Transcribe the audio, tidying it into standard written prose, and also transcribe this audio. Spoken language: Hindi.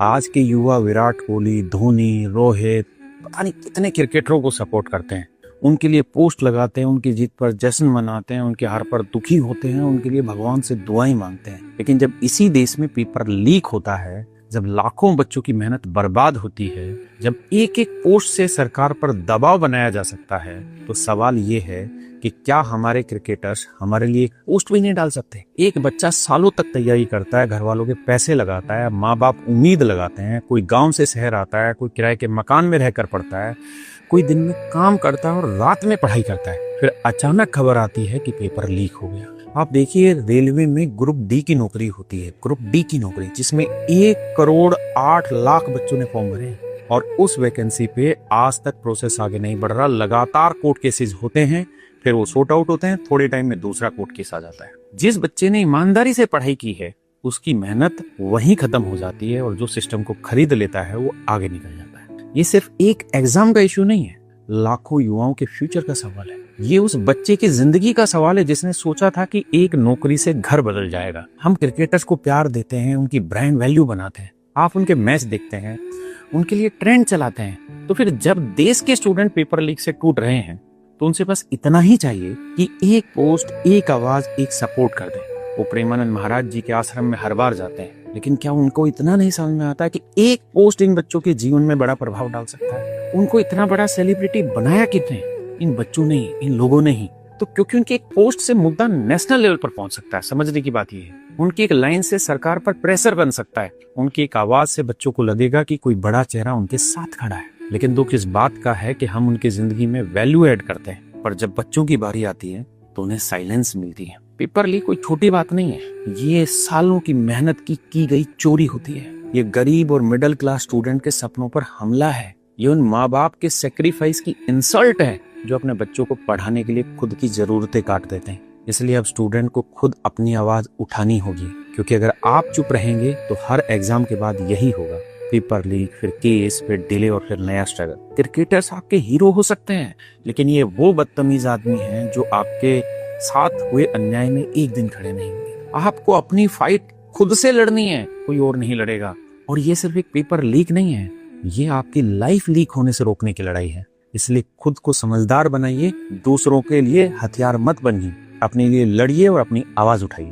आज के युवा विराट कोहली, धोनी, रोहित, पता नहीं कितने क्रिकेटरों को सपोर्ट करते हैं। उनके लिए पोस्ट लगाते हैं, उनकी जीत पर जश्न मनाते हैं, उनकी हार पर दुखी होते हैं, उनके लिए भगवान से दुआएं मांगते हैं। लेकिन जब इसी देश में पेपर लीक होता है, जब लाखों बच्चों की मेहनत बर्बाद होती है, जब एक एक पोस्ट से सरकार पर दबाव बनाया जा सकता है, तो सवाल ये है कि क्या हमारे क्रिकेटर्स हमारे लिए एक पोस्ट भी नहीं डाल सकते। एक बच्चा सालों तक तैयारी करता है, घर वालों के पैसे लगाता है, माँ बाप उम्मीद लगाते हैं, कोई गांव से शहर आता है, कोई किराए के मकान में रहकर पढ़ता है, कोई दिन में काम करता है और रात में पढ़ाई करता है। फिर अचानक खबर आती है कि पेपर लीक हो गया। आप देखिए, रेलवे में ग्रुप डी की नौकरी होती है, ग्रुप डी की नौकरी, जिसमें 1,08,00,000 बच्चों ने फॉर्म भरे हैं और उस वैकेंसी पे आज तक प्रोसेस आगे नहीं बढ़ रहा। लगातार कोर्ट केसेस होते हैं, फिर वो सॉर्ट आउट होते हैं, थोड़े टाइम में दूसरा कोर्ट केस आ जाता है। जिस बच्चे ने ईमानदारी से पढ़ाई की है, उसकी मेहनत वहीं खत्म हो जाती है और जो सिस्टम को खरीद लेता है वो आगे निकल जाता है। ये सिर्फ एक एग्जाम का इश्यू नहीं है, लाखों युवाओं के फ्यूचर का सवाल है। ये उस बच्चे की जिंदगी का सवाल है जिसने सोचा था कि एक नौकरी से घर बदल जाएगा। हम क्रिकेटर्स को प्यार देते हैं, उनकी ब्रांड वैल्यू बनाते हैं, आप उनके मैच देखते हैं, उनके लिए ट्रेंड चलाते हैं, तो फिर जब देश के स्टूडेंट पेपर लीक से टूट रहे हैं तो उनसे बस इतना ही चाहिए कि एक पोस्ट, एक आवाज, एक सपोर्ट कर दे। वो प्रेमानंद महाराज जी के आश्रम में हर बार जाते हैं, लेकिन क्या उनको इतना नहीं समझ में आता कि एक पोस्ट इन बच्चों के जीवन में बड़ा प्रभाव डाल सकता है। उनको इतना बड़ा सेलिब्रिटी बनाया कितने, इन बच्चों ने ही, इन लोगों ने ही। तो क्योंकि उनकी एक पोस्ट से मुद्दा नेशनल लेवल पर पहुंच सकता है। समझने की बात ये है, उनकी एक लाइन से सरकार पर प्रेशर बन सकता है, उनकी एक आवाज से बच्चों को लगेगा कि कोई बड़ा चेहरा उनके साथ खड़ा है। लेकिन दुख इस बात का है कि हम उनकी जिंदगी में वैल्यू ऐड करते हैं, पर जब बच्चों की बारी आती है तो उन्हें साइलेंस मिलती है। पेपर लीक कोई छोटी बात नहीं है, ये सालों की मेहनत की गई चोरी होती है। ये गरीब और मिडिल क्लास स्टूडेंट के सपनों पर हमला है। ये उन माँ बाप के सेक्रीफाइस की इंसल्ट है जो अपने बच्चों को पढ़ाने के लिए खुद की जरूरतें काट देते हैं। इसलिए अब स्टूडेंट को खुद अपनी आवाज उठानी होगी, क्योंकि अगर आप चुप रहेंगे तो हर एग्जाम के बाद यही होगा, पेपर लीक, फिर केस, फिर डिले और फिर नया स्ट्रगल। क्रिकेटर्स आपके हीरो हो सकते हैं, लेकिन ये वो बदतमीज आदमी हैं जो आपके साथ हुए अन्याय में एक दिन खड़े नहीं होंगे। आपको अपनी फाइट खुद से लड़नी है, कोई और नहीं लड़ेगा। और ये सिर्फ एक पेपर लीक नहीं है, ये आपकी लाइफ लीक होने से रोकने की लड़ाई है। इसलिए खुद को समझदार बनाइए, दूसरों के लिए हथियार मत बनिए, अपने लिए लड़िए और अपनी आवाज उठाइए।